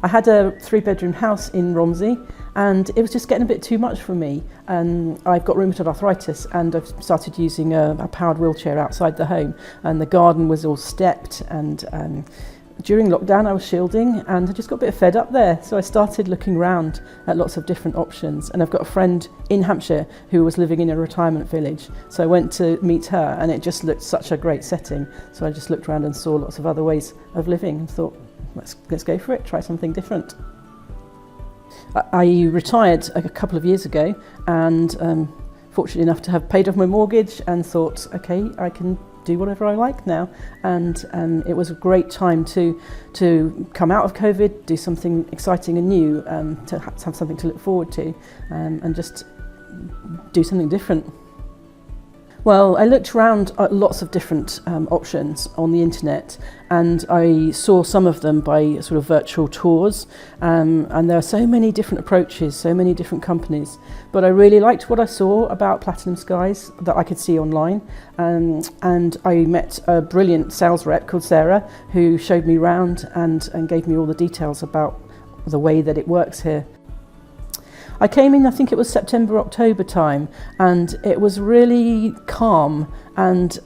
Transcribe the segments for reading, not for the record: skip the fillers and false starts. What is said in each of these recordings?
I had a 3-bedroom house in Romsey, and it was just getting a bit too much for me. I've got rheumatoid arthritis, and I've started using a powered wheelchair outside the home, and the garden was all stepped, and during lockdown I was shielding, and I just got a bit fed up there, so I started looking around at lots of different options. And I've got a friend in Hampshire who was living in a retirement village, so I went to meet her, and it just looked such a great setting. So I just looked around and saw lots of other ways of living and thought, let's go for it, try something different. I retired a couple of years ago, and fortunate enough to have paid off my mortgage, and thought, okay, I can do whatever I like now. And it was a great time to come out of COVID, do something exciting and new, to have something to look forward to, and just do something different. Well, I looked around at lots of different options on the internet, and I saw some of them by sort of virtual tours, and there are so many different approaches, so many different companies, but I really liked what I saw about Platinum Skies that I could see online, and I met a brilliant sales rep called Sarah who showed me around and gave me all the details about the way that it works here. I came in, I think it was September, October time, and it was really calm, and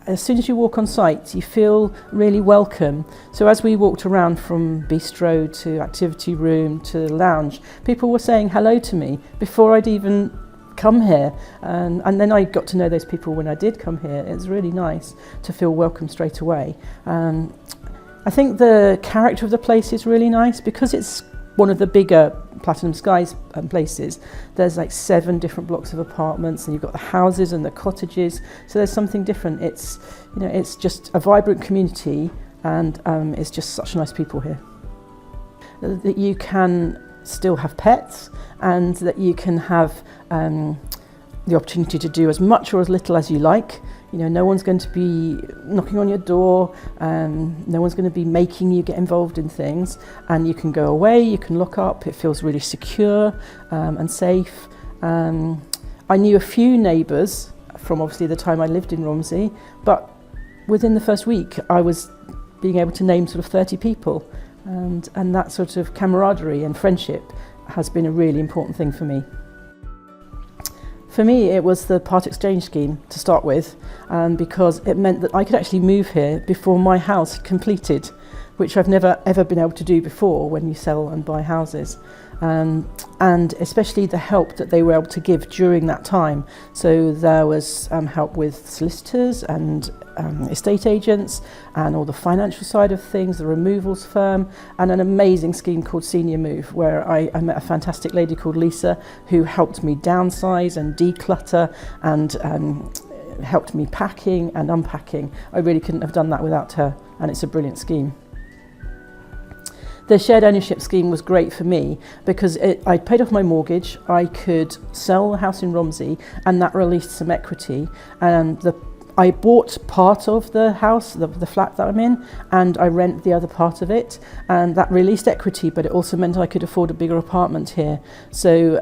as soon as you walk on site you feel really welcome. So as we walked around from bistro to activity room to lounge, people were saying hello to me before I'd even come here, and then I got to know those people when I did come here. It was really nice to feel welcome straight away. I think the character of the place is really nice because it's one of the bigger Platinum Skies places. There's like 7 different blocks of apartments, and you've got the houses and the cottages, so there's something different. It's, you know, it's just a vibrant community, and it's just such nice people here. That you can still have pets, and that you can have the opportunity to do as much or as little as you like. You know, no one's going to be knocking on your door, no one's going to be making you get involved in things, and you can go away, you can lock up, it feels really secure and safe. I knew a few neighbours from obviously the time I lived in Romsey, but within the first week I was being able to name sort of 30 people, and that sort of camaraderie and friendship has been a really important thing for me. For me, it was the part exchange scheme to start with, because it meant that I could actually move here before my house completed, which I've never ever been able to do before when you sell and buy houses. And especially the help that they were able to give during that time. So there was help with solicitors and estate agents, and all the financial side of things, the removals firm, and an amazing scheme called Senior Move, where I met a fantastic lady called Lisa who helped me downsize and declutter, and helped me packing and unpacking. I really couldn't have done that without her, and it's a brilliant scheme. The shared ownership scheme was great for me because I paid off my mortgage, I could sell the house in Romsey, and that released some equity, and I bought part of the house, the flat that I'm in, and I rent the other part of it, and that released equity, but it also meant I could afford a bigger apartment here. So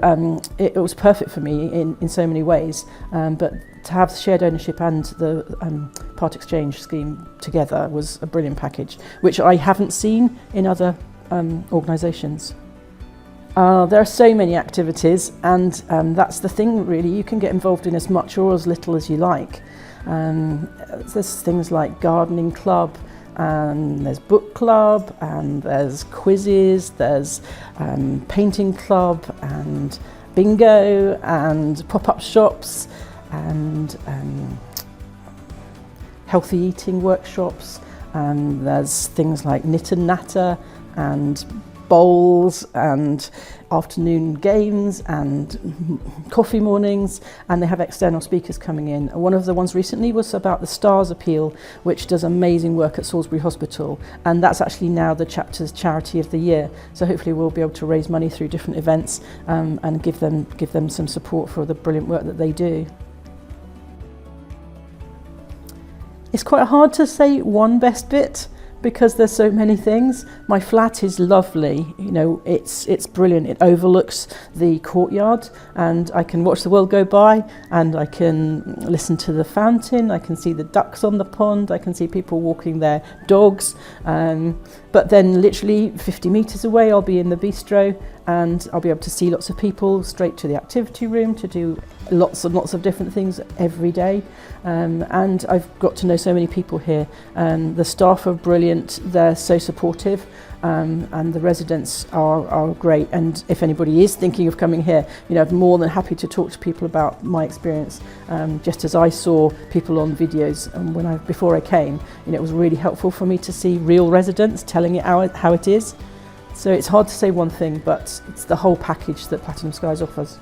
it was perfect for me in so many ways, but to have shared ownership and the part exchange scheme together was a brilliant package, which I haven't seen in other organisations. There are so many activities, and that's the thing really, you can get involved in as much or as little as you like. There's things like gardening club, and there's book club, and there's quizzes, there's painting club, and bingo, and pop-up shops, and healthy eating workshops, and there's things like knit and natter, and bowls, and afternoon games, and coffee mornings, and they have external speakers coming in. One of the ones recently was about the Stars Appeal, which does amazing work at Salisbury Hospital, and that's actually now the chapter's charity of the year. So hopefully we'll be able to raise money through different events and give them some support for the brilliant work that they do. It's quite hard to say one best bit, because there's so many things. My flat is lovely, you know, it's brilliant. It overlooks the courtyard and I can watch the world go by, and I can listen to the fountain, I can see the ducks on the pond, I can see people walking their dogs, but then literally 50 metres away I'll be in the bistro, and I'll be able to see lots of people straight to the activity room to do lots of different things every day. And I've got to know so many people here. The staff are brilliant, they're so supportive, and the residents are great. And if anybody is thinking of coming here, you know, I'm more than happy to talk to people about my experience. Just as I saw people on videos before I came, you know, it was really helpful for me to see real residents telling it how it is. So it's hard to say one thing, but it's the whole package that Platinum Skies offers.